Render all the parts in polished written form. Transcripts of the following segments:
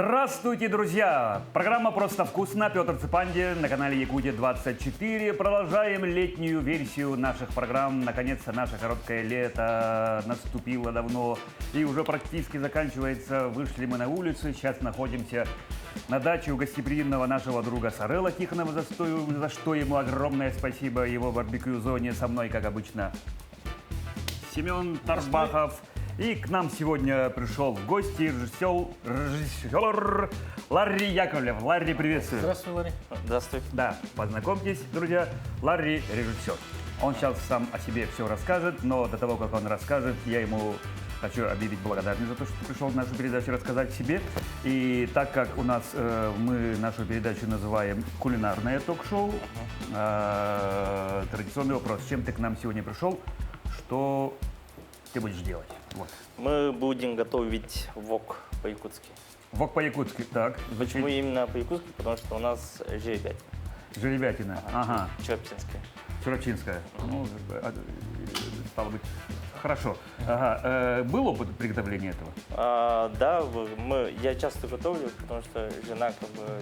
Здравствуйте, друзья! Программа «Просто вкусно». Петр Цепанди на канале Якутия-24. Продолжаем летнюю версию наших программ. Наконец-то наше короткое лето наступило давно и уже практически заканчивается. Вышли мы на улицу, сейчас находимся на даче у гостеприимного нашего друга Сарела Тихонова, за что ему огромное спасибо. Его барбекю-зоне со мной, как обычно, Семен Тарбахов. И к нам сегодня пришел в гости режиссер Ларри Яковлев. Ларри, приветствую. Здравствуй, Ларри. Здравствуй. Да, познакомьтесь, друзья. Ларри режиссер. Он сейчас сам о себе все расскажет, но до того, как он расскажет, я ему хочу объявить благодарность за то, что пришел в нашу передачу рассказать о себе. И так как у нас мы нашу передачу называем «Кулинарное ток-шоу», традиционный вопрос: чем ты к нам сегодня пришел, что ты будешь делать? Вот. Мы будем готовить вок по-якутски. Вок по-якутски, так. Почему именно по-якутски? Потому что у нас жеребятина. Жеребятина, ага. Чурапчинская. Чурапчинская. Ну, стало быть, хорошо. Ага. Был опыт приготовления этого? Да, я часто готовлю, потому что жена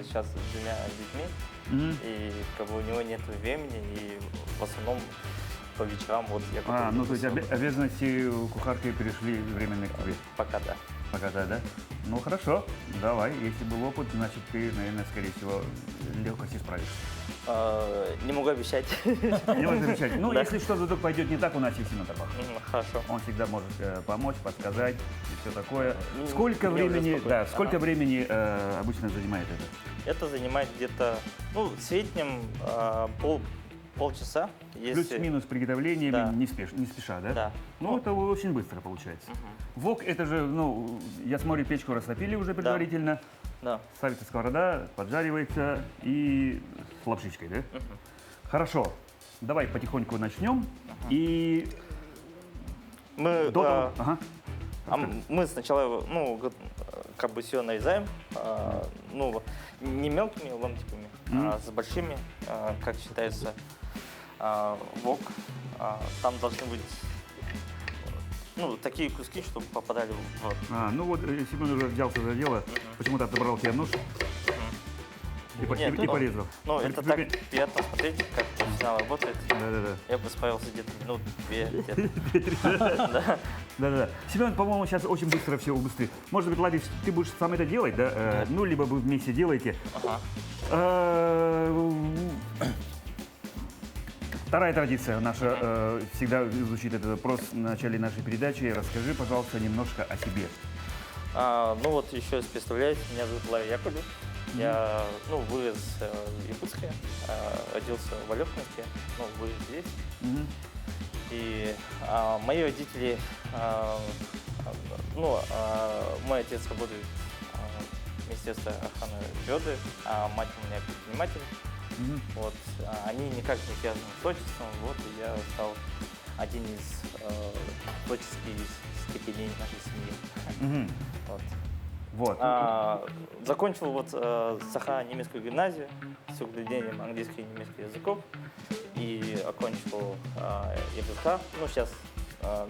сейчас с двумя детьми, и у него нет времени, и в основном по вечерам вот я готовлю. Ну то есть обязанности кухарки перешли временно к тебе? Пока да. Пока да? Ну хорошо, давай. Если был опыт, значит ты, наверное, скорее всего, легкостью справишься. Не могу обещать. Не можешь обещать. Ну, Да. если что-то вдруг пойдет не так, у нас есть Семен Тарбахов. Хорошо. Он всегда может помочь, подсказать и все такое. Ну, Сколько мне уже времени, спокойно. сколько времени обычно занимает это? Это занимает где-то, в среднем полчаса. Плюс-минус приготовлением, Да. не спеша, да? Да. Ну, это очень быстро получается. Вок, это же, я смотрю, печку растопили уже предварительно. Да. Ставится сковорода, поджаривается и с лапшичкой, да? Хорошо. Давай потихоньку начнем. И Мы, до того... Ага. мы сначала, все нарезаем, не мелкими ломтиками, а с большими, как считается, вок. Там должны быть, такие куски, чтобы попадали в рот. Семен уже взялся за дело, почему-то отобрал тебе нож и порезал. Это так приятно смотреть, как профессионал работает. Да-да-да. Я бы справился где-то минут 2. Да-да-да. Семен, по-моему, сейчас очень быстро все убыстрит. Может быть, Ладиш, ты будешь сам это делать, да? Либо вы вместе делаете. Вторая традиция наша, всегда звучит этот вопрос в начале нашей передачи. Расскажи, пожалуйста, немножко о себе. Еще раз представляюсь, меня зовут Ларри Яковлев. Я вырос в Якутске, родился в Алёхновке, вырос здесь. И мои родители, мой отец работает в Министерстве охраны природы, а мать у меня предприниматель. Они никак не связаны с творчеством, и я стал один из творческих степеней нашей семьи. Закончил сахаро-немецкую гимназию с соблюдением английского и немецкого языков и окончил ЕГСК, сейчас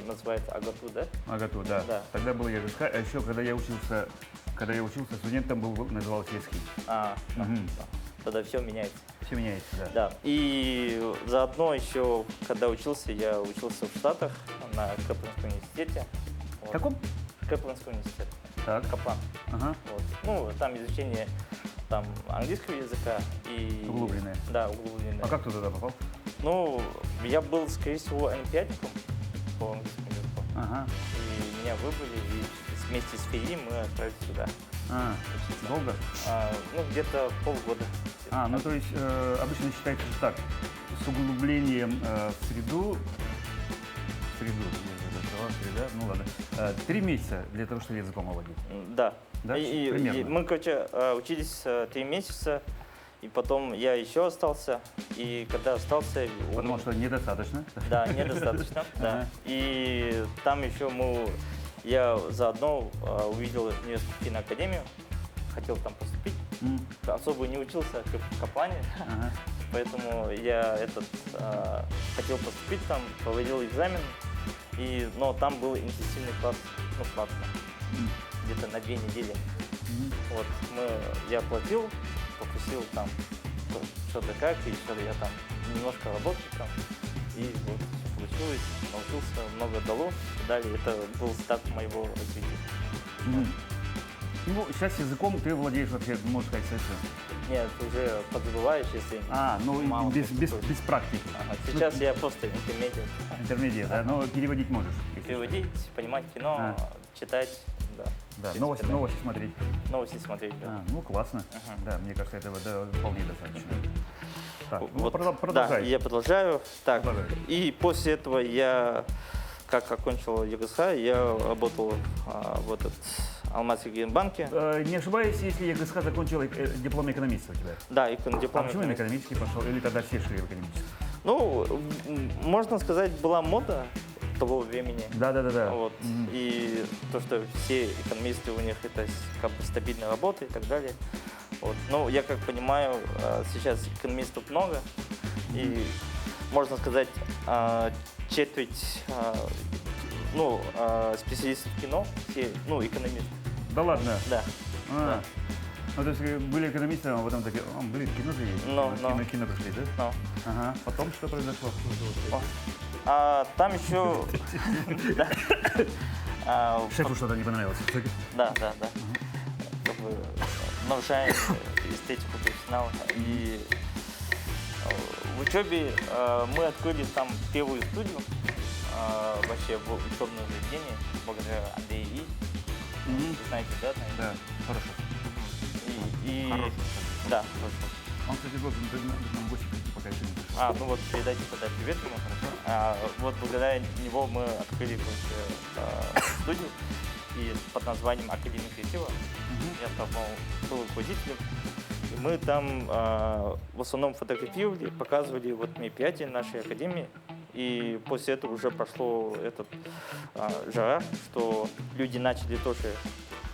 называется АГАТУ, да? АГАТУ, да. Тогда был ЕГСК, а еще когда я учился студентом, назывался ЕСХИ. Тогда все меняется. Все меняется, да. Да. И заодно еще, когда я учился в Штатах на Кэплинском университете. Каком? Кэплинский университет. Так. Каплан. Ага. Там изучение английского языка и... Углубленное. Да, углубленное. А как ты туда попал? Я был, скорее всего, олимпиадником по английскому языку. Ага. И меня выбрали, и вместе с ФИИ мы отправились сюда. Долго? Где-то полгода. То есть обычно считается так, с углублением в среда, 3 месяца для того, чтобы языком овладеть. Да. Да? И мы, учились 3 месяца, и потом я еще остался, и когда остался... Потому что недостаточно? Да, недостаточно, да. И там еще я заодно увидел Нью-Йоркскую киноакадемию, хотел там поступить. Особо не учился в Каплане, поэтому я хотел поступить там, проводил экзамен, но там был интенсивный класс, платно, где-то на 2 недели. Вот, я платил, попросил там что-то как, и что-то я там немножко работал там. И вот получилось, научился, много дало. Далее это был старт моего развития. Ну, сейчас языком ты владеешь вообще, можно сказать, совершенно. Нет, уже подзабываешь, если Ну, мало без практикуешь. практики. Ага, сейчас я просто интермедиат. Интермедиат, да, но переводить можешь. если Переводить, понимать кино, читать, да. что. Да, В принципе, новости, да. новости смотреть. Новости смотреть, да. Ну, классно. Да, мне кажется, этого вполне достаточно. Так, ну, Вот, продолжай. Да, я продолжаю. Так, Продолжай. и после этого я, как окончил ЕГСХ, я работал в этот Алмазский генбанке. Не ошибаюсь, если ЕГСХ закончил диплом экономиста у тебя? Да, и А диплом. почему на экономический пошел? Или тогда все шли в экономический? Ну, можно сказать, была мода того времени. Да. Вот. И то, что все экономисты, у них это как бы стабильная работа и так далее. Вот. Ну, я как понимаю, сейчас экономистов много, и можно сказать, четверть специалистов в кино, все, экономисты. Да ладно? Да. А. Ну, то есть были экономисты, а потом такие, кино же есть. Кино пришли, да? Ну. Ага. Потом что произошло? Там еще... Шефу что-то не понравилось. Да. Как бы нарушаем эстетику профессионала. И в учебе мы открыли там первую студию вообще в учебном заведении, благодаря Андрею И. Вы знаете, да? Да, хорошо. Хорошо. Да, хорошо. Он, кстати, должен нам в гости прийти, пока еще не пришел. Ну вот передайте тогда привет ему, хорошо. Вот благодаря него мы открыли студию и под названием Академия креатива. Я там был руководителем. И мы там в основном фотографировали, показывали мероприятия нашей академии. И после этого уже прошло жара, что люди начали тоже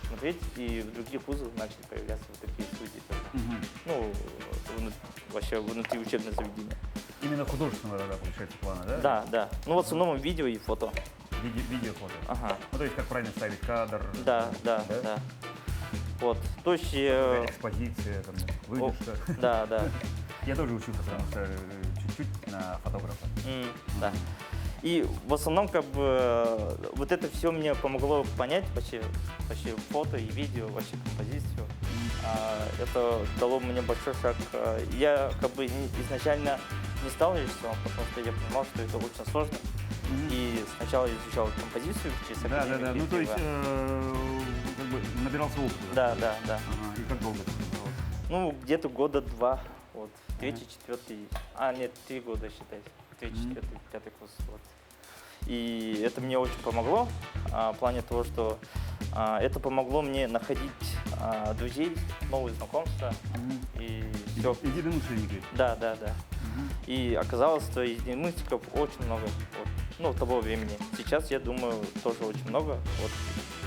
смотреть, и в других вузах начали появляться вот такие студии. Вообще внутри учебного заведения. Именно художественного тогда, получается, плана, да? Да. Ну, в основном видео и фото. Видео, фото. Ага. Ну, то есть, как правильно ставить кадр. Да. Вот. То есть... Экспозиция, там, выдержка. Да. Я тоже учился, потому что чуть-чуть на фотографа. Да. И в основном, как бы, вот это все мне помогло понять вообще фото и видео, вообще композицию. Это дало мне большой шаг. Я как бы изначально не стал режиссером, потому что я понимал, что это очень сложно. И сначала изучал композицию через Академию Да. Ну, то есть, как бы набирался опыта. Да. Ага. И как долго это набирался? Ну, где-то года два. Вот. Третий, четвертый. Нет, 3 года, считайте. Третий, четвертый, пятый курс. Вот. И это мне очень помогло в плане того, что это помогло мне находить друзей, новые знакомства. И все. Единомышленники. Да. И оказалось, что единомышленников очень много. Вот. Того времени. Сейчас, я думаю, тоже очень много вот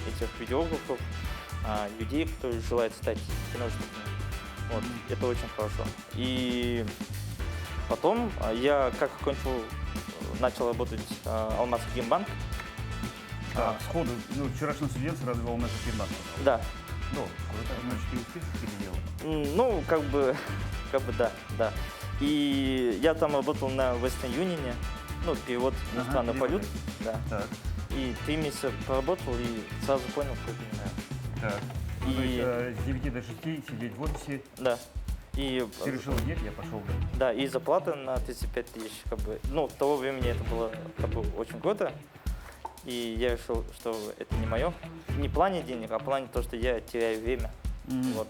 этих видеографов, людей, которые желают стать киношниками. Вот. Это очень хорошо. И потом я, как окончил, начал работать в Алмазский генбанк. Сходу, вчерашний студент сразу в Алмазский генбанк. Да. Круто, значит, ты успешно переделал. Ну, как бы да. И я там работал на Western Union, перевод иностранных валют. Да. Так. И 3 месяца поработал и сразу понял, что это не нравится. Так. И... То есть с 9 до 6 сидеть в офисе. Да. И... Ты решил, нет, я пошел. Да, и зарплата на 35 тысяч, как бы, в того времени это было, как бы, очень круто. И я решил, что это не мое. Не в плане денег, а в плане того, что я теряю время. Вот.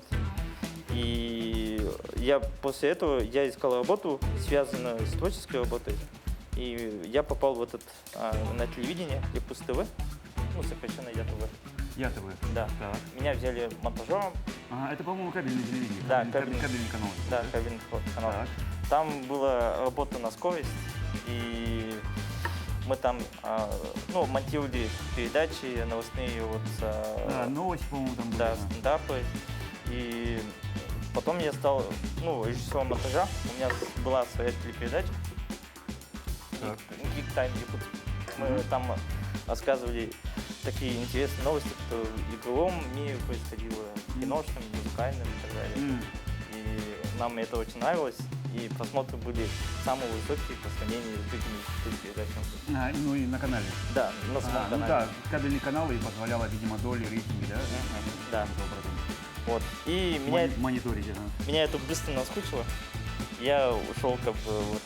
И я после этого искал работу, связанную с творческой работой. И я попал на телевидение, Якутск ТВ, сокращенно ЯТВ. ЯТВ. Да. Так. Меня взяли монтажером. Это, по-моему, кабельное телевидение. Да, кабельный канал. Да, кабельный канал. Так. Там была работа на скорость, и мы там монтировали передачи, новостные новости, по-моему, там были. Да, стендапы. И потом я стал режиссером монтажа. У меня была своя телепередача. Geek Time Якутск. Мы там рассказывали такие интересные новости, что в игровом мире происходило, киношным, музыкальным и так далее. И нам это очень нравилось, и просмотры были самые высокие по сравнению с другими передачами. Ну и на канале. Да, на самом Ну канале. да, кабельный канал и позволяло, видимо, доли, рейтинги, да? Да. Каким-то образом. Вот. И Мониторить, ага. меня это быстро наскучило. Я ушел как бы вот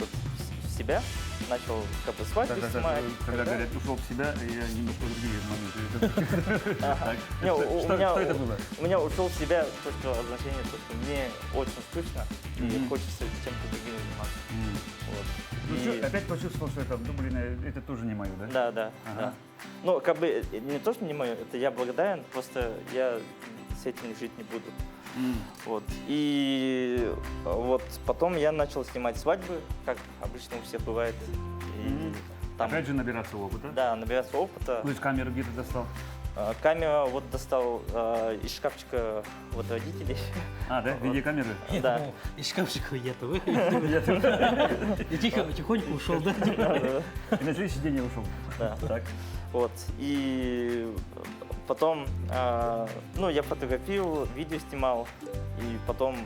в себя, начал как бы свадьбы снимать. Когда говорят, ушел в себя, я немножко другие моменты. Так, Не, Что это было? У меня ушел в себя то, что означение, то, что мне очень скучно и хочется чем-то другим заниматься. Вот. Ну И- что, опять почувствовал, что это, ну блин, это тоже не мое, да? Да. Ага. Ну, как бы не то, что не мое, это я благодарен, просто я с этим жить не буду. Вот. И вот потом я начал снимать свадьбы, как обычно у всех бывает. И там, Опять же набираться опыта. да, набираться опыта. Ну, из камеры где-то достал. Камера вот достал из шкафчика вот родителей. А, да? Видеокамеры? Я Да. думал, из шкафчика я-то вы. И тихо, потихоньку ушел, да? И на следующий день я ушел. Да. Так. Вот. И потом, ну, я фотографировал, видео снимал, и потом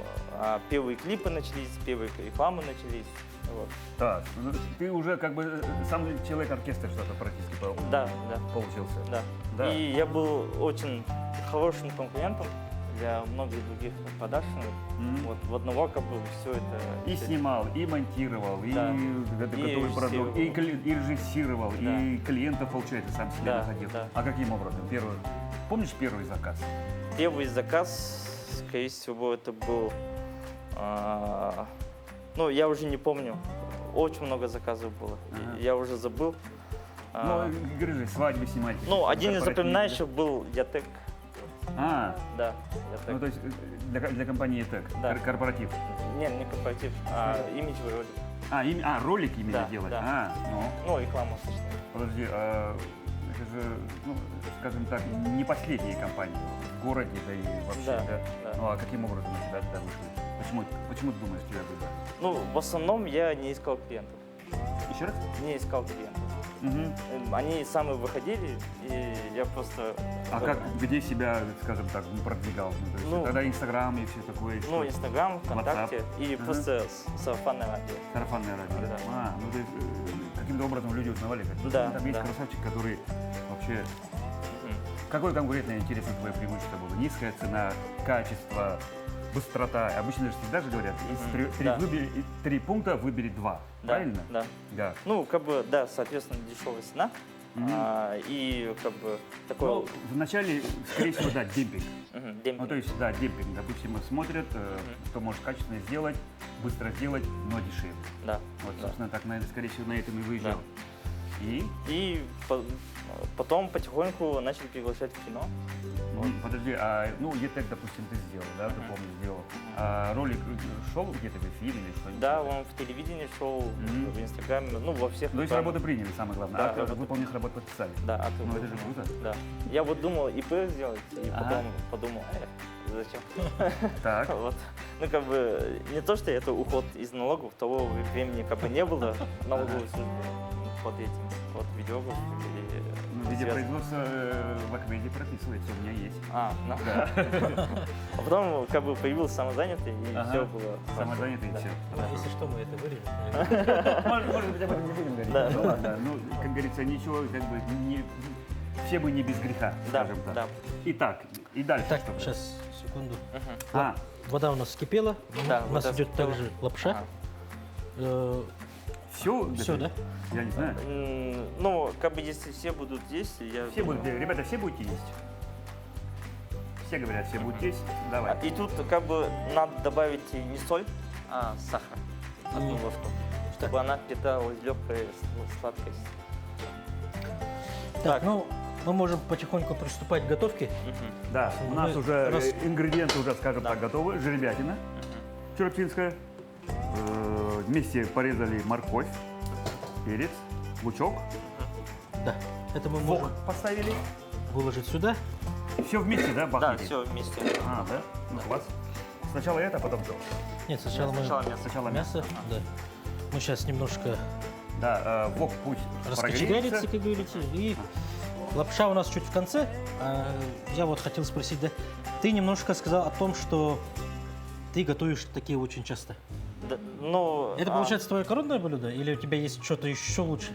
первые клипы начались, первые рекламы начались. Вот. Так, ну, ты уже как бы сам человек-оркестр что-то практически Да. получился. Да. Да. И я был очень хорошим конкурентом для многих других продакшенов. Вот в одного как бы все это. И снимал, и монтировал, Да. и И готовый продукт, и режиссировал, Да. и клиентов, получается, сам себе Да, находил. да. А каким образом? Помнишь первый заказ? Первый заказ, скорее всего, это был, ну, я уже не помню. Очень много заказов было. Ага. Я уже забыл. Ну, говори же, свадьбы снимать. Ну, один из корпоративные. запоминающих был Ятек. А, Да, ну Ятек. то есть для компании ТЭК, Да. Корпоратив. Не корпоратив, имиджевый ролик. Ролик именно Да, делать? да. Ну, Ну, рекламу, точнее. подожди, это же, ну, скажем так, не последние компании в городе, да и вообще, Да, да? да. Ну, а каким образом на тебя тогда вышли? Почему ты думаешь, тебя выбрали? Ну, в основном я не искал клиентов. Еще раз? Не искал клиентов. Мгм. Они сами выходили, и я просто... А как, где себя, скажем так, продвигал? Ну, то есть Ну, тогда Инстаграм и все такое? Ну, Инстаграм, ВКонтакте WhatsApp. и Ага. просто сарафанное радио. Сарафанное радио? Да. Ну то есть каким-то образом люди узнавали, как Да, там есть да. красавчик, который вообще... Мгм. Какое конкурентное, интересно, твое преимущество было? Низкая цена, качество, быстрота. Обычно же всегда же говорят, Мгм. Да. из 3 пункта выбери 2. Да, Правильно? Да. Да. Ну, как бы, да, соответственно, дешевая цена. Мгм. И как бы такой Ну, вначале, скорее всего, да, демпинг. демпинг. Ну, то есть, да, демпинг. Допустим, смотрят, кто может качественно сделать, быстро сделать, но дешевле. Да. Вот, да. собственно, так, скорее всего, на этом и выезжал. И? И потом потихоньку начали приглашать в кино. Подожди, ну, ЕТЭК, допустим, ты сделал, да, ты помнишь, сделал. Ролик шел где-то в эфире или что-нибудь? Да, он в телевидении шел, Мгм. в Инстаграме, ну, во всех. То есть рекламах. работу приняли, самое главное. Да, А работу. выполненных работ подписали. Да, акт Ну, это же выполнен. круто. Да. Я вот думал ИП сделать, и Ага. потом подумал, зачем? Так. Вот. Ну, как бы, не то, что это уход из налогов, того времени как бы не было налоговой службы под этим, под видеограф или... Ну, видеопроизводство в Акмеде прописывается, у меня есть. Ну. Да. А потом как бы появился самозанятый, и Ага. все было. Самозанятый и Да. все. Если что, мы это вырежем. Может быть, об этом не будем говорить. Да. Ну ладно, ну, как говорится, ничего, как бы, все мы не без греха, Да, скажем так. да. Итак, и дальше Так, что будет? сейчас, секунду. Мгм. Вода у нас вскипела. Да, У нас вода идет вскипела. также лапша. Ага. Все? Все, да? Я не знаю. Ну, как бы если все будут здесь, я Все думаю- будут, ребята, все будете есть? Все говорят, все будут есть. Давай. И тут как бы надо добавить не соль, а сахар. Одну ложку. Чтобы она питалась легкой сладкость. Так, Так. ну, мы можем потихоньку приступать к готовке. Мгм. Да, у нас Мы уже раз- ингредиенты уже, скажем Да. так, готовы. Жеребятина чурапчинская. Вместе порезали морковь, перец, лучок. Да, это мы Вок можем поставили. выложить сюда. Все вместе, да, Да, бахните? все вместе. А, да? Ну, класс. Сначала это, потом то. Нет, сначала мы Сначала мясо. Сначала мясо. мясо. Да. Мы сейчас немножко Да, вок пусть раскочегарится, прогреется. как говорится. И лапша у нас чуть в конце. Я вот хотел спросить, да, Ты немножко сказал о том, что ты готовишь такие очень часто. Да, ну, Это получается твое коронное блюдо или у тебя есть что-то еще лучше?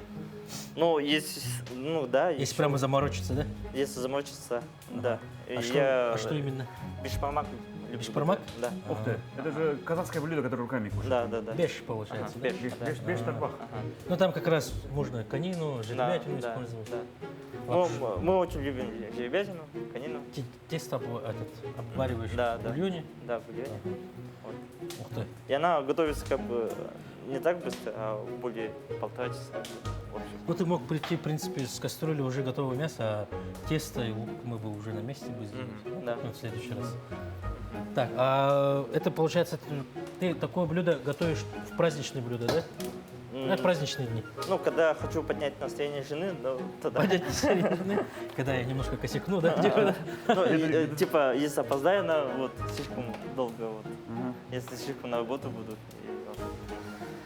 Ну, есть, ну да. Если еще- прямо заморочиться, да? Если заморочиться, да. И А я что именно? бишпармак люблю. Бишпармак? Да. Ух ты, это же казахское блюдо, которое руками кушают. Да, да, да. Беш Ага, получается, да? беш, Беш, да. беш, беш тарбах. Ага. Ну там как раз можно конину, Да, жеребятину да, использовать. да. Лапшу. Ну, мы очень любим жеребятину, конину. Тесто обвариваешь Да, в да. бульоне. Да, в бульоне. Вот. Ух ты. И она готовится как бы не так быстро, а более 1,5 часа. В общем. Ну ты мог прийти, в принципе, с кастрюли уже готового мяса, а тесто и лук мы бы уже на месте бы сделали. Мгм, да. Ну, в следующий раз. Так, а это получается, ты такое блюдо готовишь в праздничные блюда, да? На праздничные дни. Ну, когда хочу поднять настроение жены, ну, тогда. Понять серьезно, когда я немножко косякну, да? Типа, да? Ну, типа, если опоздаю на вот слишком долго, вот. Мгм. Если слишком на работу буду. и вот.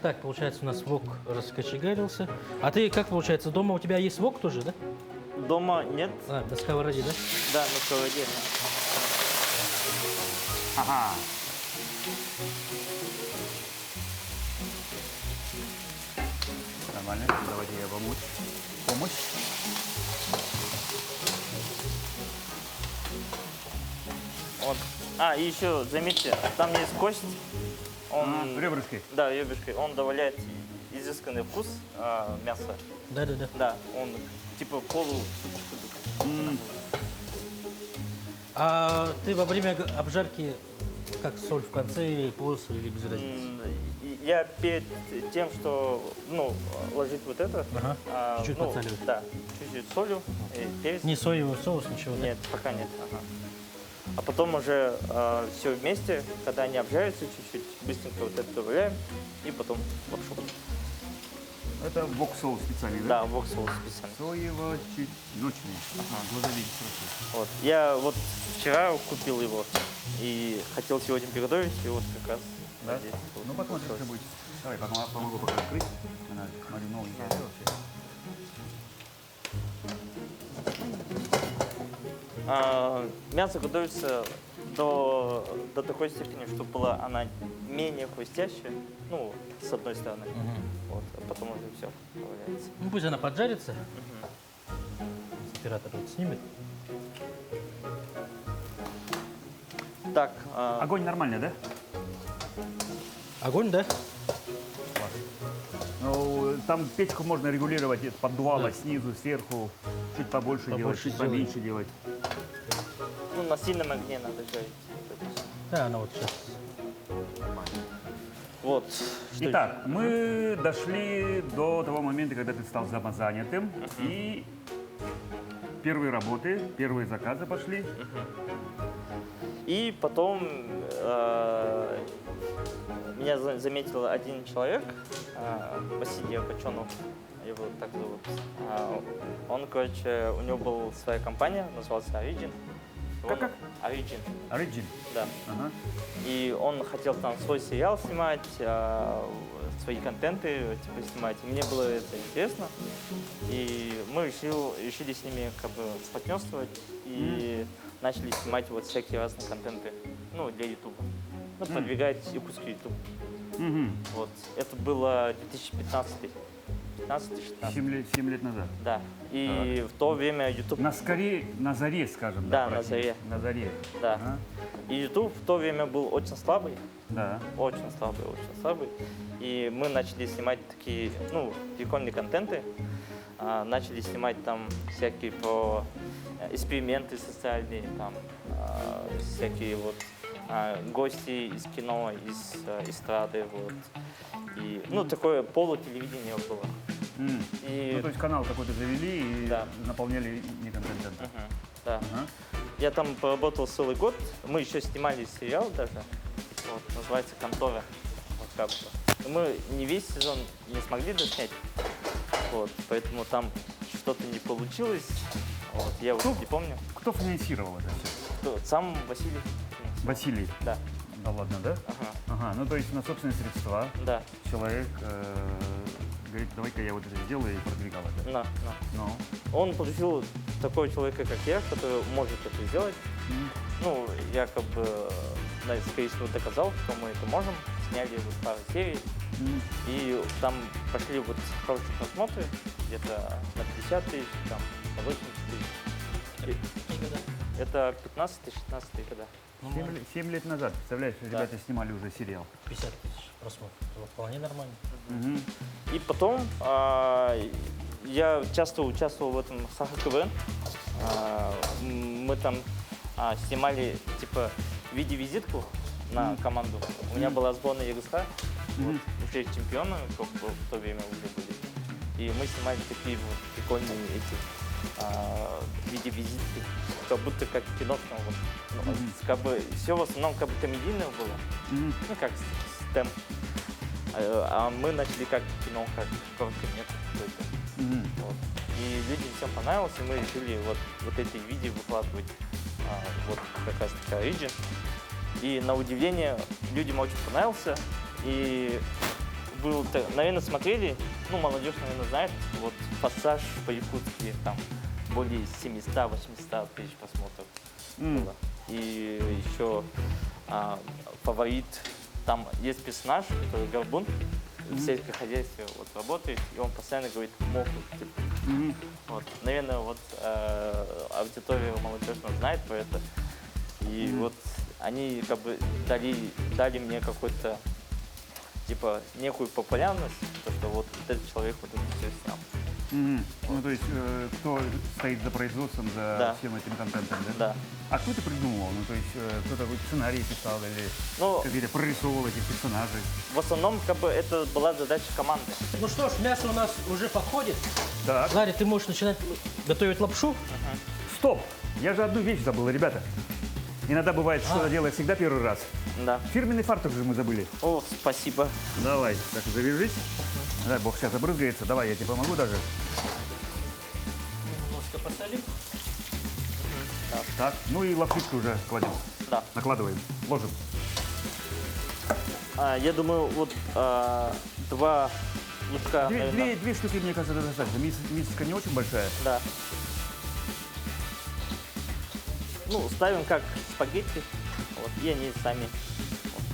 Так, получается, у нас вок раскочегарился. А ты, как получается, дома у тебя есть вок тоже, да? Дома нет, А, на сковороде, да? да, на сковороде. Ага. Нормально, давайте я помочь. Помощь. Вот. А, и еще, заметьте, там есть кость. Он, Ребрышки. да, ребрышки. Он добавляет изысканный вкус мяса. Да-да-да. Да, он типа М, А ты во время обжарки как соль в конце или после, или без разницы? Я перед тем, что ну, ложить вот это, Ага. Чуть-чуть ну, подсаливать. да, чуть-чуть солью и перец. Не соевый соус, ничего, да? Нет, пока нет. Ага. А потом уже все вместе, когда они обжарятся чуть-чуть, быстренько вот это добавляем и потом лапшу. Это вок-соус специальный, да? Да, вок-соус специально. Соево-чесночный. Ага, глаза видеть хорошо. Вот. Я вот вчера купил его и хотел сегодня приготовить, и вот как раз Да? здесь. Ну, посмотрим, что будет. Давай, помогу пока открыть. Она, смотри, новенькая. Мясо готовится до такой степени, чтобы была она менее хрустящая, ну, с одной стороны. Мгм. Вот, а потом уже все добавляется. Ну пусть она поджарится. Оператор вот снимет. Так, Огонь нормальный, да? Огонь, да? Ну, там печку можно регулировать, поддувало Да. снизу, сверху, чуть побольше, делать, Побольше чуть сделать. поменьше делать. ну, на сильном огне надо жарить. Да, она вот сейчас. Вот. Что Итак, мы дошли до того момента, когда ты стал самозанятым, и первые работы, первые заказы пошли. И потом меня заметил один человек, Василий Кочонов, его так зовут. Он, короче, у него была своя компания, назывался Origin. Как? Origin, Origin. да. Ага. И он хотел там свой сериал снимать, свои контенты типа, снимать. И мне было это интересно. И мы решили с ними как бы спартнерствовать и начали снимать вот всякие разные контенты, ну, для YouTube. Ну, продвигать и куски YouTube. Мгм. Вот. Это было 2015 15-16. 7 лет назад. Да. И в то время YouTube... На заре, скажем. Да, на практически. заре. На заре. Да. Ага. И YouTube в то время был очень слабый. Да. Очень слабый, очень слабый. И мы начали снимать такие, ну, прикольные контенты. Начали снимать там всякие про эксперименты социальные, там всякие вот гости из кино, из эстрады, вот. И, ну, такое полутелевидение было. М. И, Ну, то есть канал какой-то завели и Да. наполняли не контентом. да. Ага. Я там поработал целый год. Мы еще снимали сериал даже. Вот, называется «Контора». Вот как бы. Мы не весь сезон не смогли доснять. Вот, поэтому там что-то не получилось. Вот, я уже не помню. Кто финансировал это все? Сам Василий. Василий. Да. Да ладно, да? Ага. Ага, ну то есть на собственные средства Да. человек говорит, давай-ка я вот это сделаю и продвигал это. На. Ну. Он получил такого человека, как я, который может это сделать. Ну, я как бы, скорее всего, доказал, что мы это можем. Сняли вот пару серий. И там пошли вот хорошие просмотры, где-то на 50 тысяч, там, на 80 тысяч. Какие года? Это 15-16 года. 7 лет назад, представляешь, Да. ребята снимали уже сериал. 50 тысяч просмотров. Это вполне нормально. И потом я часто участвовал в этом Саха КВН. Мы там снимали типа видеовизитку на команду. У меня была сборная ЕГСХ, вот, уже чемпионы как бы в то время уже были. И мы снимали такие вот прикольные эти видеовизитки, как будто как в кино. Там, вот, ну, как бы все в основном как бы комедийное было, ну как стем. А мы начали как кино, как короткометр какой-то. Вот. И людям всем понравилось, и мы решили вот эти видео выкладывать. Вот как раз такая Origin. И на удивление людям очень понравился. И был, наверное, смотрели, ну, молодежь, наверное, знает, вот «Форсаж» по-якутски, там более 700-800 тысяч просмотров было. И еще «Фаворит», там есть персонаж, который горбун, в сельском хозяйстве вот, работает, и он постоянно говорит «моху». Типа. Вот. Наверное, вот аудитория молодежная знает про это. И вот они как бы дали мне какой-то, типа, некую популярность, то, что вот этот человек вот это все снял. Ну, то есть, кто стоит за производством, за всем этим контентом, да? Да. А кто это придумывал? Ну, то есть, кто такой сценарий писал или какие-то прорисовывал этих персонажей? В основном, как бы, это была задача команды. Ну что ж, мясо у нас уже подходит. Так. Ларри, ты можешь начинать готовить лапшу. Стоп! Я же одну вещь забыл, ребята. Иногда бывает, что делаешь всегда первый раз. Да. Фирменный фартук же мы забыли. О, спасибо. Давай, так завяжись. Дай бог сейчас обрызгается. Давай, я тебе помогу даже. Немножко посолим. Так, ну и лапшичку уже кладем. Да. Накладываем, ложим. Я думаю, вот два лучка, наверное. Две штуки, мне кажется, достаточно. Миска не очень большая. Да. Ну, ставим как спагетти, вот, и они сами.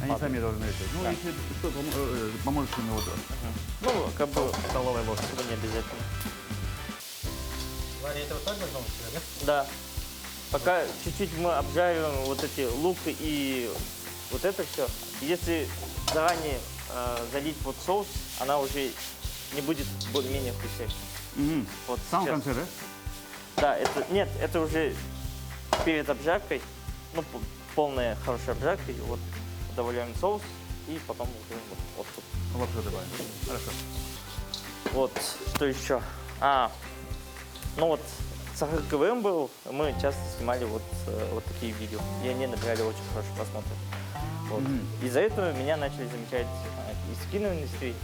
Они сами должны это. Ну, Да. если что, поможешь мне вот Ну, как бы, столовая ложка. не обязательно. Ларри, это вот так должно быть, да? Да. Пока чуть-чуть мы обжариваем вот эти лук и вот это все. Если заранее залить вот соус, она уже не будет более-менее вкусной. Вот В самом сейчас. конце, да? Да, нет, это уже перед обжаркой, ну, полная хорошая обжарка, и вот добавляем соус, и потом уже вот тут. Лапшу добавим. Хорошо. Вот, что еще? Ну вот, Сахар КВМ был, мы часто снимали вот такие видео, и они набирали очень хорошие просмотры. Вот. Из-за этого меня начали замечать из киноиндустрии.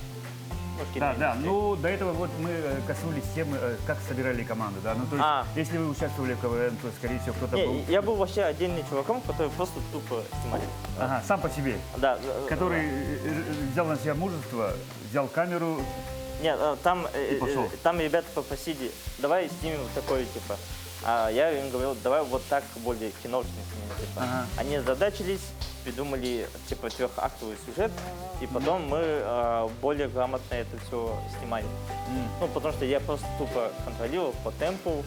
Да, ну до этого вот мы коснулись темы, как собирали команду, да, ну то есть, если вы участвовали в КВН, то, скорее всего, кто-то был... Я был вообще отдельным чуваком, который просто тупо снимали. Ага, сам по себе. Да. Который взял на себя мужество, взял камеру. Нет, там пошел. ребята попросили, давай снимем такое, типа. А я им говорил, давай вот так более киношный снимем, типа. Они озадачились, придумали, типа, трехактовый сюжет, и потом мы более грамотно это все снимали. Ну, потому что я просто тупо контролировал по темпу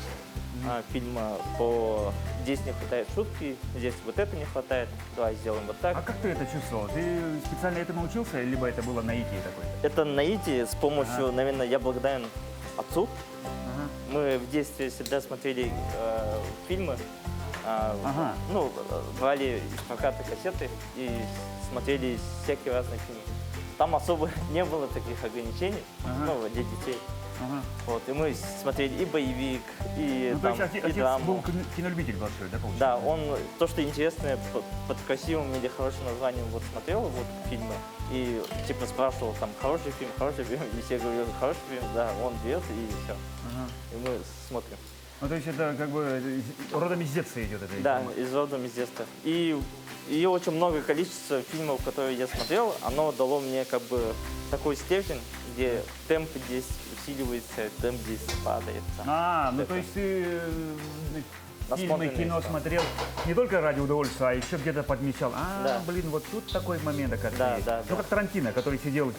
фильма, здесь не хватает шутки, здесь вот это не хватает, давай сделаем вот так. А как ты это чувствовал? Ты специально этому учился, либо это было наитие такое? Это наитие с помощью, наверное, я благодарен отцу. Мы в детстве всегда смотрели фильмы, ну, брали из проката кассеты и смотрели всякие разные фильмы. Там особо не было таких ограничений, ну, для детей. Вот, и мы смотрели и боевик, и, ну, там, то есть и отец драму. был кинолюбитель большой, да, получается? Да, он то, что интересное, под красивым или хорошим названием вот смотрел вот фильмы и типа спрашивал там хороший фильм, и все говорили хороший фильм, да, он берет и все. И мы смотрим. Ну, то есть это как бы родом из детства идет это? Да, из рода из детства. И очень много количества фильмов, которые я смотрел, оно дало мне как бы такой степень, где темп здесь усиливается, темп здесь падает. Ну то есть ты насмотренные кино всё. смотрел не только ради удовольствия, а еще где-то подмечал. Да. Блин, вот тут такой момент, оказывается, Да, есть. да, Ну, да. как Тарантино, который сидел,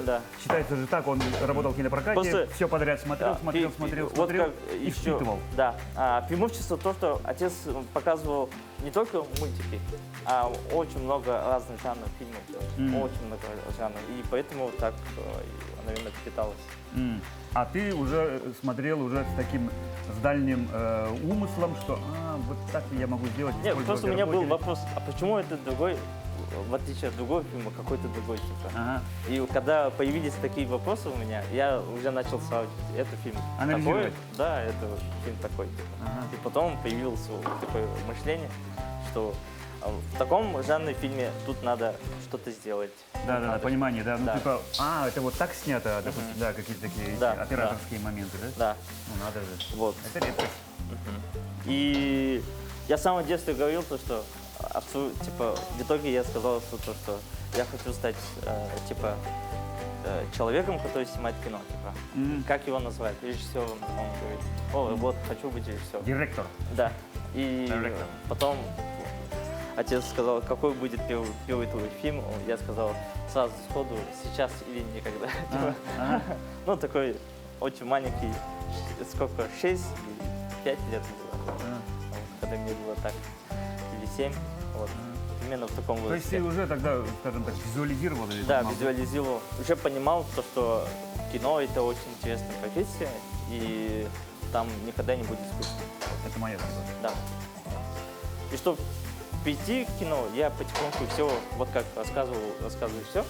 Да. считается же так, он работал в кинопрокате, Просто- все подряд смотрел, Да, смотрел, и- смотрел, вот смотрел как и еще, впитывал. да. Преимущество то, что отец показывал не только мультики, а очень много разных жанров фильмов. Очень много жанров. И поэтому так, наверное, впиталось. А ты уже смотрел уже с таким, с дальним умыслом, что вот так я могу сделать. Нет, использовать просто у в меня был работе. вопрос, а почему это другой, в отличие от другого фильма, какой-то другой типа? Ага. И когда появились такие вопросы у меня, я уже начал сравнивать. Это фильм Анализировать. такой, да, это фильм такой. Типа. Ага. И потом появилось вот такое мышление, что в таком жанре фильме тут надо что-то сделать. Да, Надо- понимание, да. Ну, Да. типа, это вот так снято, допустим, да, какие-то такие эти Да, операторские моменты, да? Да, Ну, надо же. вот. Это редкость. И я с самого детства говорил то, что отцу, типа, в итоге я сказал отцу то, что я хочу стать, человеком, который снимает кино, типа. Как его назвать? Режиссером. Он говорит, вот, хочу быть режиссером. Директор. Да. И Директор. потом отец сказал, какой будет первый твой фильм. Я сказал сразу сходу, сейчас или никогда. Типа, ну, такой очень маленький, сколько, 6 или 5 лет было. Вот, когда мне было так, или 7. Вот. Именно в таком То есть ты возрасте. уже тогда, скажем так, визуализировал? или Да, мог? визуализировал. Уже понимал то, что кино это очень интересная профессия, и там никогда не будет скучно. Это моя забота. Да. И чтобы прийти к кино, я потихоньку все, вот как рассказываю все,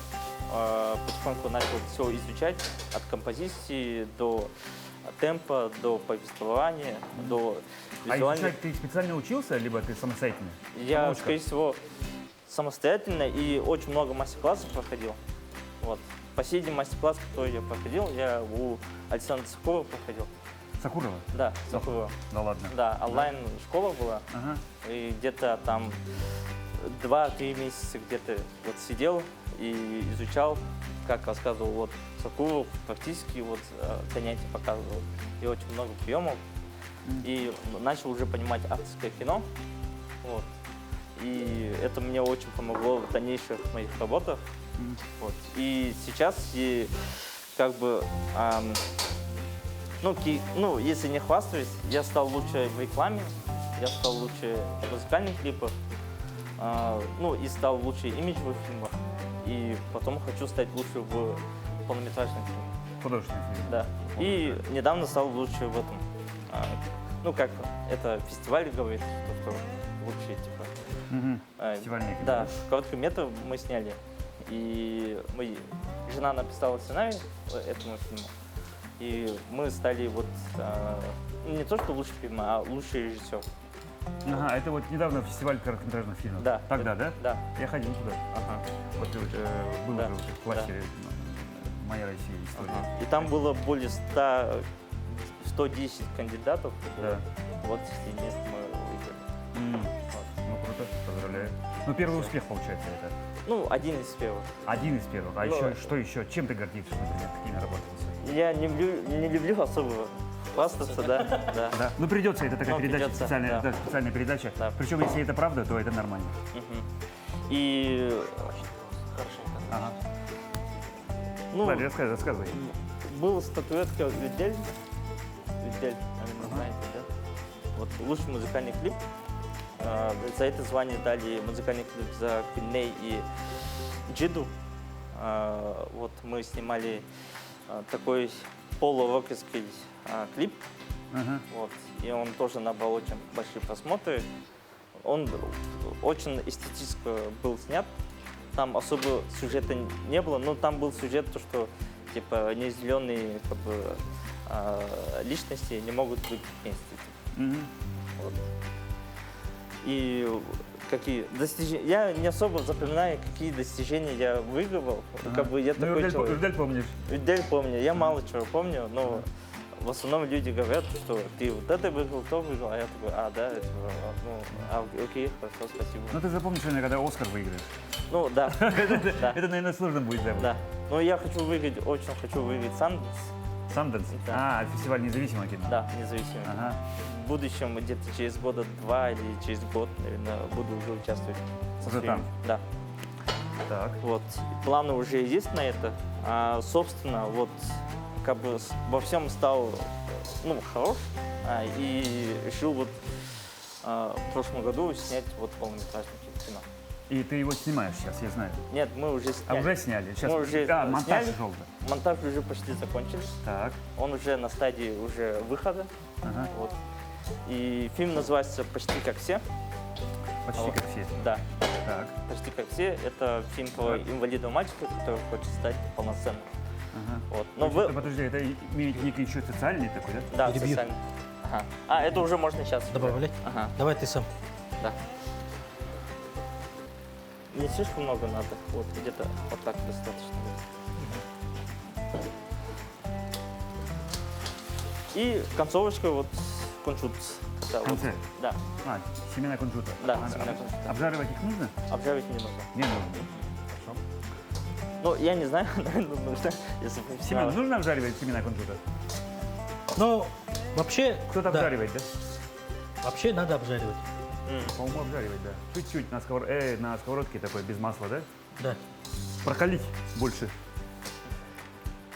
потихоньку начал все изучать от композиции до темпа, до повествования, до А визуальных. изучать ты специально учился, либо ты самостоятельно? Я, Самоучка? скорее всего, самостоятельно и очень много мастер-классов проходил. Вот. Последний мастер-класс, который я проходил, я у Александра Цыкова проходил. Сакурова? Да, Цыкова. Да ладно. Да, онлайн-школа была. Ага. И где-то там 2-3 месяца где-то вот сидел и изучал, как рассказывал вот Цыков, практически вот занятия показывал. И очень много приемов. И начал уже понимать авторское кино. Вот. И это мне очень помогло в дальнейших моих работах. Вот. И сейчас, как бы, если не хвастаюсь, я стал лучше в рекламе, я стал лучше в музыкальных клипах, и стал лучше в имиджевых фильмах. И потом хочу стать лучше в полнометражных фильмах. Художественный фильм. Да. И недавно стал лучше в этом. Как это фестиваль говорит, что лучшие, типа. Фестивальный фильм. Да, короткий метр мы сняли. И жена написала сценарий этому фильму. И мы стали вот не то что лучший фильм, а лучший режиссер. Ага, это вот недавно фестиваль короткометражных фильмов. Да. Тогда, да? Да. Я ходил туда. Ага. Вот был Да. уже вот в классе «Моя Россия» история. И там было более 110 кандидатов. Да. Вот среди мест мы выиграли. Вот. Ну, круто, поздравляю. Ну, первый успех, получается, это. Один из первых. Один из первых. А Ну, еще, что еще? Чем ты гордишься, например, какими работами? Я не люблю особо хвастаться, да. Да. Ну, придется, это такая Ну, передача, придется, специальная, да. да, специальная передача. Да. Причем, если это правда, то это нормально. Мгм. И Ага. ну, Рассказывай. была статуэтка Видель, наверное, знаете, да? Вот лучший музыкальный клип. За это звание дали музыкальный клип за Квиней и Джиду. Вот мы снимали такой полурокерский клип. Ага. Вот. И он тоже набрал очень большие просмотры. Он очень эстетически был снят. Там особо сюжета не было, но там был сюжет, то, что типа неразделенные как бы, личности не могут быть вместе. Мгм. Вот. И какие достижения. Я не особо запоминаю, какие достижения я выигрывал. Ага. Как бы я Ну, такой человек. Юрдель помнишь? Видель помню, я мало чего помню, но в основном люди говорят, что ты вот это выиграл, то выиграл, а я такой, да, это, окей, хорошо, спасибо. Ну, ты запомнишь, наверное, когда Оскар выиграешь. Ну, да, да, Это, наверное, сложно будет забыть. да. Но я хочу выиграть, очень хочу выиграть Санденс. Sundance? Да. А, фестиваль независимого кино. Да, независимо. Ага. В будущем, где-то через года два или через год, наверное, буду уже участвовать. со Уже своими. там? Да. Так. Вот. Планы уже есть на это. А, собственно, вот как бы во всем стал ну, хорош. И решил вот в прошлом году снять вот полнометражное кино. И ты его снимаешь сейчас, я знаю. Нет, мы уже А сняли. уже сняли? Сейчас... Мы уже монтаж сняли. шел. Да. Монтаж уже почти закончили. Так. Он уже на стадии уже выхода. Ага. Вот. И фильм называется «Почти как все». Почти Вот. как все. Да, Так. «Почти как все». Это фильм про инвалидного мальчика, который хочет стать полноценным. Ага. Вот. Но Значит, вы... Подожди, это имеет некий еще социальный такой, да? Да, Перебью. социально. Ага. А, это уже можно сейчас. Добавлять? Ага, Давай ты сам. да. Не слишком много надо, вот где-то вот так достаточно. И концовочка вот кунжут. Да, В конце? Вот, да, А, семена кунжута. Да, А, семена кунжута. Обжаривать их нужно? обжаривать не нужно. Не нужно. Ну, я не знаю, наверное, нужно, если бы Семен, нужно обжаривать семена кунжута? Ну, вообще... Кто-то да, обжаривает, да? вообще надо обжаривать. По-моему, обжаривать, да. Чуть-чуть на, на сковородке такой, без масла, да? Да. Прокалить больше.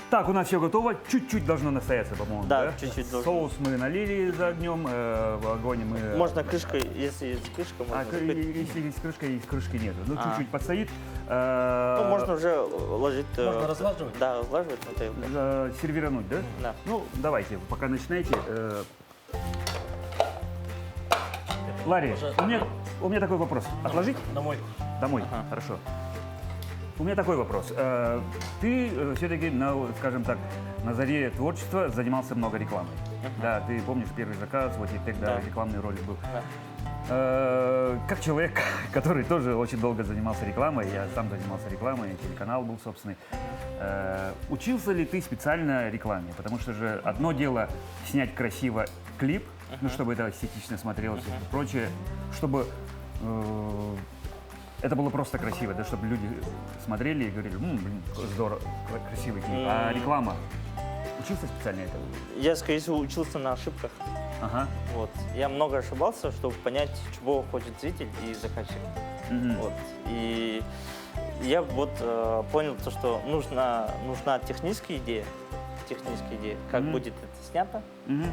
Так, у нас все готово. Чуть-чуть должно настояться, по-моему, Да, чуть-чуть должно. Соус мы налили за огнем, в огонь мы... Можно крышкой, если есть крышка, можно закрыть. если есть крышка, есть крышки нету. Ну, А. чуть-чуть подстоит. Ну, можно уже ложить... Можно разлаживать? Да, разлаживать на тарелку. Сервирануть, да? Да. Ну, давайте, пока начинаете. Ларри, Уже- у меня такой вопрос. Отложить? На мойку. Домой. Ага. Хорошо. У меня такой вопрос. Ты все-таки, скажем так, на заре творчества занимался много рекламой. Да, ты помнишь первый заказ, вот и тогда Да. рекламный ролик был. Да. Как человек, который тоже очень долго занимался рекламой, я сам занимался рекламой, телеканал был собственный, учился ли ты специально рекламе? Потому что же одно дело снять красиво клип, ну, чтобы это эстетично смотрелось и прочее, чтобы это было просто красиво, да, чтобы люди смотрели и говорили, блин, здорово, красивый клип. А реклама? Учился специально этому? Я, скорее всего, учился на ошибках. Ага. Вот. Я много ошибался, чтобы понять, чего хочет зритель и заказчик. Мгм. Вот. И я вот понял то, что нужна техническая идея, как Мгм. будет это снято, Мгм.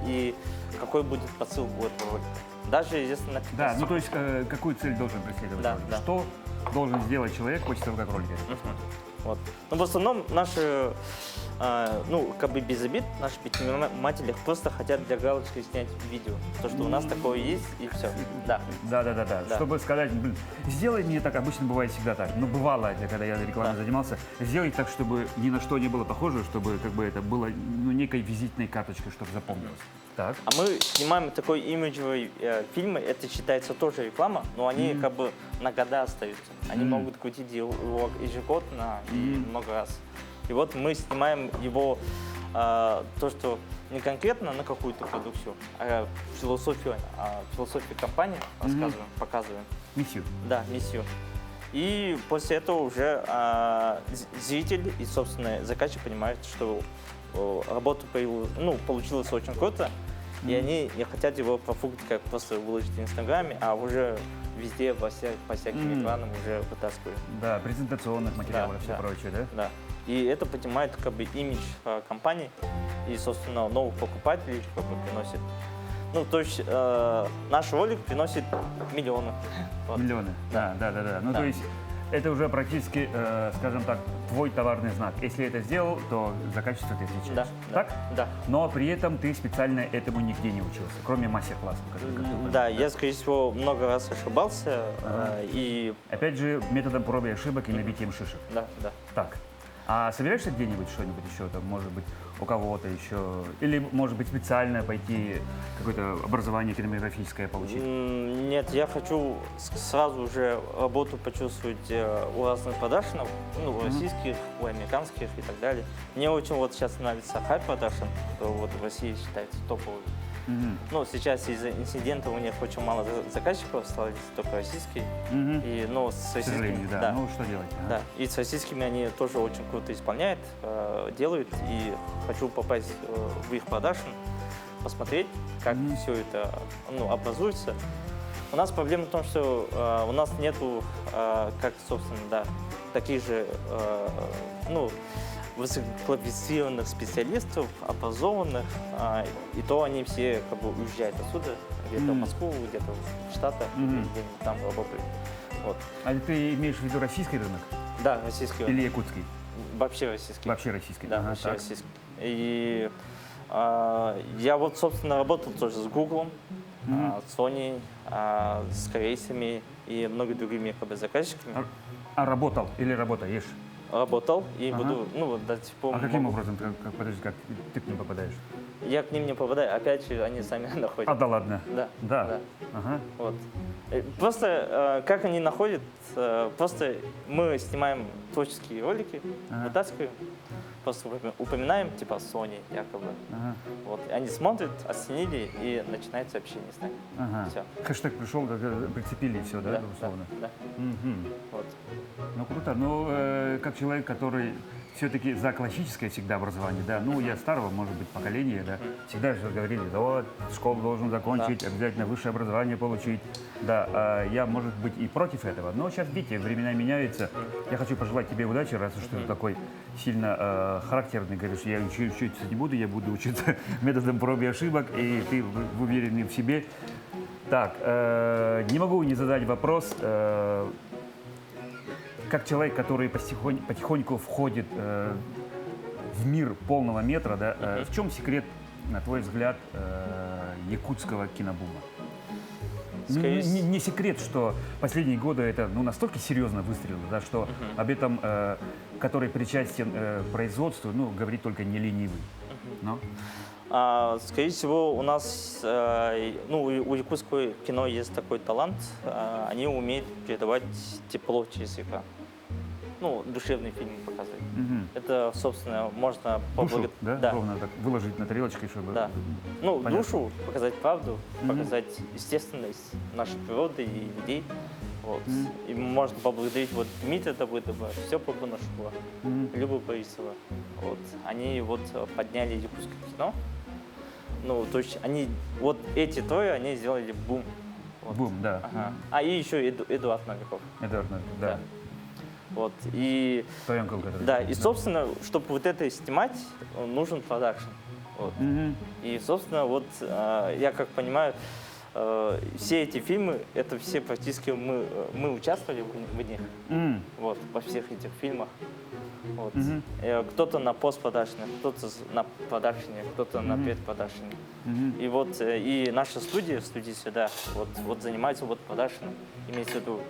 и какой будет посыл у этого ролика. Даже если на Да, ну то есть какую цель должен преследовать Да, ролик? да. Что должен сделать человек после того, как ролик это посмотрит? Вот. Но в основном наши, ну, как бы без обид, наши предприниматели просто хотят для галочки снять видео. То, что у нас такое есть, и все. Да. Да. Да. Чтобы сказать, блин, сделай мне так, обычно бывает всегда так. Ну, бывало, когда я рекламой Да. занимался, сделай так, чтобы ни на что не было похоже, чтобы как бы это было ну, некой визитной карточкой, чтобы запомнилось. Так. А мы снимаем такой имиджевый фильмы, это считается тоже реклама, но они как бы на года остаются. Они могут крутить его ежегодно и много раз. И вот мы снимаем его, то, что не конкретно на какую-то продукцию, а философию компании рассказываем, показываем. Миссию. Да, миссию. И после этого уже зритель и, собственно, заказчик понимают, что работа получилась очень круто, и они не хотят его профукать, как просто выложить в Инстаграме, а уже везде, по всяким экранам уже вытаскивают. Да, презентационных материалов и все да. прочее, да? Да. И это поднимает как бы имидж компании и, собственно, новых покупателей как бы приносит. Ну, то есть наш ролик приносит миллионы. Вот. Миллионы. Да. Ну, Да. то есть это уже практически, скажем так, твой товарный знак. Если это сделал, то за качество ты отвечаешь. Да, Так? да. Но при этом ты специально этому нигде не учился, кроме мастер-классов. которые, как ты упомянул. Да, я, скорее всего, много раз ошибался, и Опять же, методом проб и ошибок и набитием шишек. да. Так. А собираешься где-нибудь что-нибудь еще, там, может быть, у кого-то еще? Или, может быть, специально пойти какое-то образование кинематографическое получить? Нет, я хочу сразу уже работу почувствовать у разных продакшенов, ну, у российских, у американских и так далее. Мне очень вот сейчас нравится High Production, который вот в России считается топовый. Ну, сейчас из-за инцидента у них очень мало заказчиков осталось, только российские. И, ну, с К сожалению, российскими, да. Ну, что делать? да. И с российскими они тоже очень круто исполняют, делают. И хочу попасть в их продакшн, посмотреть, как все это, ну, образуется. У нас проблема в том, что у нас нету, как, собственно, да, таких же, ну, высококвалифицированных специалистов, образованных, и то они все как бы уезжают отсюда, где-то в Москву, где-то в Штатах, где-нибудь там работают. Вот. А ты имеешь в виду российский рынок Да, российский. или якутский? Вообще российский. Вообще российский. Да, Ага, вообще так. российский. И я вот, собственно, работал тоже с Google, с Sony, с корейцами и многими другими как бы, заказчиками. А работал или работаешь? Работал и Ага. буду, ну, до сих пор А каким могу. образом, подожди, как ты к ним попадаешь? Я к ним не попадаю, опять же, они сами находят. А, да ладно? Да. Да. Ага. Вот. Просто как они находят, просто мы снимаем творческие ролики, вытаскиваем, просто упоминаем, типа Sony якобы. Ага. Вот. И они смотрят, оценили и начинается общение с нами. Ага. Всё. Хэштег пришел, прицепили и все, да, условно? Да. Мгм. Вот. Ну круто. Ну, как человек, который все-таки за классическое всегда образование, да, ну, я старого, может быть, поколения, да, всегда же говорили, да, вот, школу должен закончить, обязательно высшее образование получить. Да, я, может быть, и против этого, но сейчас, видите, времена меняются. Я хочу пожелать тебе удачи, раз уж ты такой сильно характерный, говоришь, я учиться не буду, я буду учиться методом проб и ошибок, и ты уверенный в себе. Так, не могу не задать вопрос. Как человек, который потихоньку входит в мир полного метра, да, в чем секрет, на твой взгляд, якутского кинобума? Скорее Не секрет, что последние годы это настолько серьезно выстрелило, да, что об этом, который причастен к производству, говорит только не ленивый. Но? Скорее всего, у нас, у якутского кино есть такой талант, они умеют передавать тепло через экран. Ну, душевный фильм показывать. Это, собственно, можно Душу, да? Да. Ровно так выложить на тарелочке, чтобы... Да. Ну, Понятно. душу, показать правду, показать естественность нашей природы и людей. Вот. И можно поблагодарить вот Дмитрия Давыдова, Степа Бунашула, Любу Борисова. Вот. Они вот подняли якутское кино. Ну, то есть они, вот эти трое, они сделали бум. Вот. Бум, да. Ага. И еще Эдуард Новиков. Эдуард, да. Вот. И, Твой uncle, который... да, и, собственно, чтобы вот это снимать, нужен продакшн. Вот. И, собственно, вот я как понимаю, все эти фильмы, это все практически мы участвовали в них, вот, во всех этих фильмах. Вот. Кто-то на постпродакшне, кто-то на продакшне, кто-то на предпродакшне. И вот и наша студия «Среда», вот занимается вот продакшном. Имеется в виду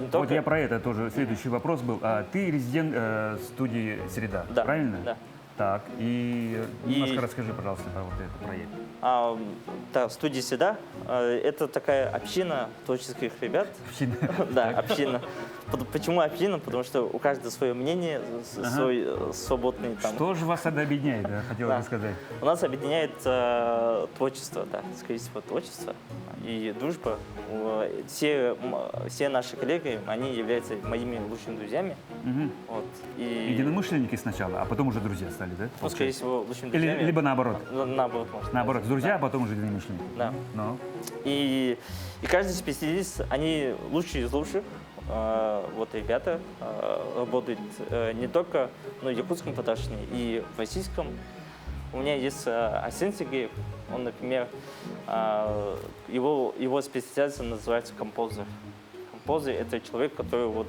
не только... Вот я про это тоже, следующий вопрос был. Ты резидент студии «Среда», Да, правильно? да. Так, и немножко расскажи, пожалуйста, про вот этот проект. Студия «Среда» — это такая община творческих ребят. Да, община. Почему община? Потому что у каждого свое мнение, свой свободный там... Что же вас тогда объединяет, хотела бы сказать? У нас объединяет творчество, да, скорее всего, творчество и дружба. Все наши коллеги, они являются моими лучшими друзьями. Вот, Единомышленники сначала, а потом уже друзья стали, да? Ну, скорее всего, лучшими друзьями. Или либо наоборот? Наоборот, может. Наоборот, друзья, а потом уже единомышленники. Да. Ну. И каждый специалист, они лучшие из лучших. Вот ребята работают не только в якутском продакшне, и в российском. У меня есть Арсен Сергеев, он, например, его специализация называется композер. Композер — это человек, который вот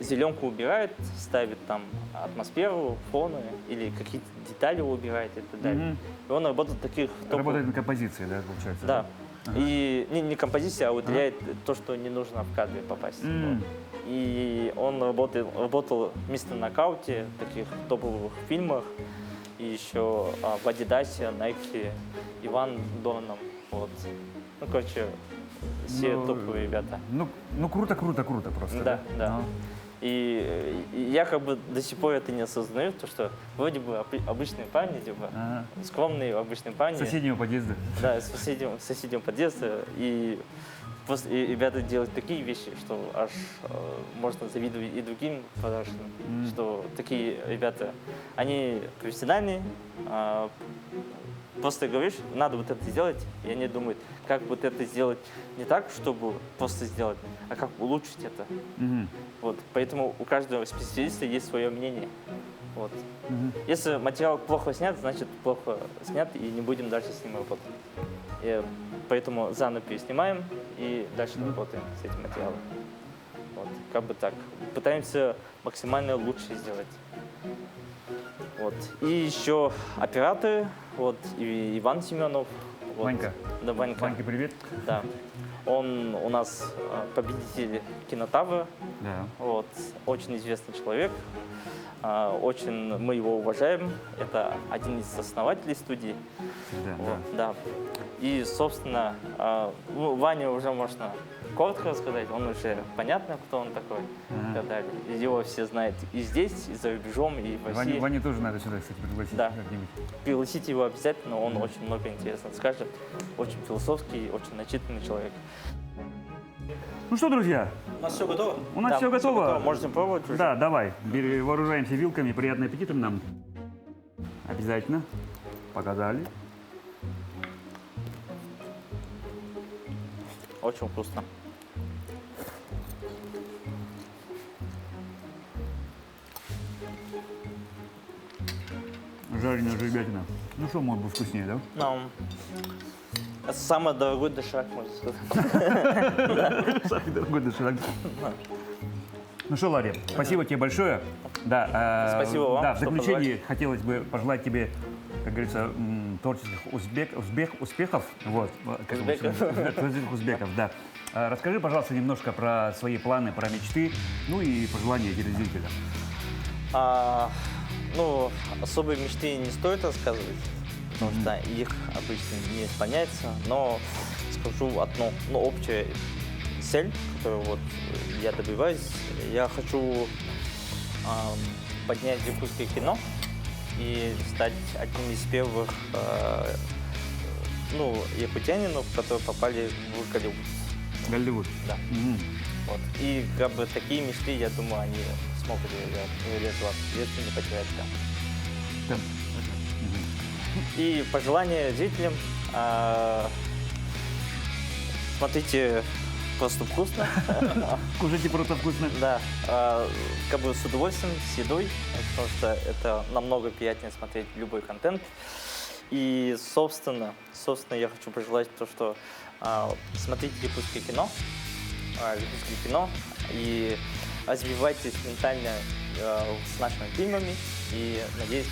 зеленку убирает, ставит там атмосферу, фоны или какие-то детали убирает и так далее. И он работает таких... Работает на композиции, да, получается? Да. И не композиция, а уделяет то, что не нужно в кадре попасть. Вот. И он работал в «Мистер Нокауте», таких топовых фильмах, и еще в «Адидасе», «Найке», Иван Доном. Вот. Ну, короче, все топовые ребята. Ну, круто просто. Да, да. И я как бы до сих пор это не осознаю, то что вроде бы обычные парни, типа, Ага. скромные обычные парни. Соседнего подъезда. Да, с соседнего подъезда. И просто и ребята делают такие вещи, что аж можно завидовать и другим продакшенам, что такие ребята, они профессиональные, просто говоришь, надо вот это сделать, и они думают, как вот это сделать не так, чтобы просто сделать, а как улучшить это. Мгм. Вот, поэтому у каждого специалиста есть свое мнение. Вот. Мгм. Если материал плохо снят, значит плохо снят, и не будем дальше с ним работать. И поэтому заново переснимаем и дальше работаем с этим материалом. Вот, как бы так. Пытаемся максимально лучше сделать. Вот. И еще операторы, вот, и Иван Семенов. Вот. Ванька. Да, Ванька. Ванька, привет. Да. Он у нас победитель Кинотавра. Да. Вот, очень известный человек, очень мы его уважаем. Это один из основателей студии. Да, Вот, да. И, собственно, ну, Ваня уже можно коротко рассказать, он уже понятно, кто он такой и так далее. Его все знают и здесь, и за рубежом, и в России. Ваню тоже надо сюда, кстати, пригласить. Да. как-нибудь. Пригласите его обязательно, он очень много интересного скажет, очень философский, очень начитанный человек. Ну что, друзья, У нас все готово? у нас Да, все готово. Можете пробовать уже. Да, давай, вооружаемся вилками, приятного аппетита нам. Обязательно. Показали. Очень вкусно. Жареная жеребятина. Ну что может быть вкуснее, да? Ну, это самый дорогой доширак, можно сказать. Самый дорогой доширак. Ну что, Ларри, спасибо тебе большое. Да, Спасибо вам, Да, в что заключение хотелось бы пожелать тебе, как говорится, творческих успехов. Вот, как Узбеков. творческих успехов, да. Расскажи, пожалуйста, немножко про свои планы, про мечты, ну и пожелания телезрителям. Ну, особые мечты не стоит рассказывать, потому что их обычно не исполняется, но скажу одну, ну, общую цель, которую вот я добиваюсь. Я хочу поднять якутское кино и стать одним из первых ну, якутянинов, которые попали в Голливуд. Голливуд. Да. Мгм. Вот. И как бы такие мечты, я думаю, они смогут реализоваться, если не потерять там. Там. И пожелание зрителям, смотрите просто вкусно, Кушайте просто вкусно. да, как бы с удовольствием, с едой, потому что это намного приятнее смотреть любой контент. И, собственно, я хочу пожелать то, что смотрите якутское кино, и развивайтесь ментально с нашими фильмами, и, надеюсь,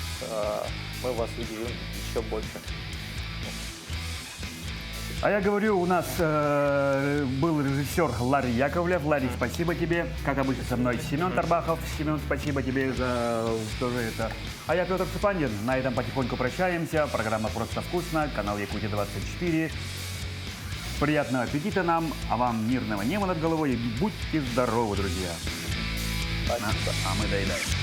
мы вас удивим еще больше. А я говорю, у нас был режиссер Ларри Яковлев. Ларри, спасибо тебе. Как обычно, со мной Семен Тарбахов. Семен, спасибо тебе за тоже это. А я Петр Цепандин. На этом потихоньку прощаемся. Программа «Просто вкусно», канал Якутия 24. Приятного аппетита нам, а вам мирного неба над головой. И будьте здоровы, друзья. Спасибо. А мы доедаем.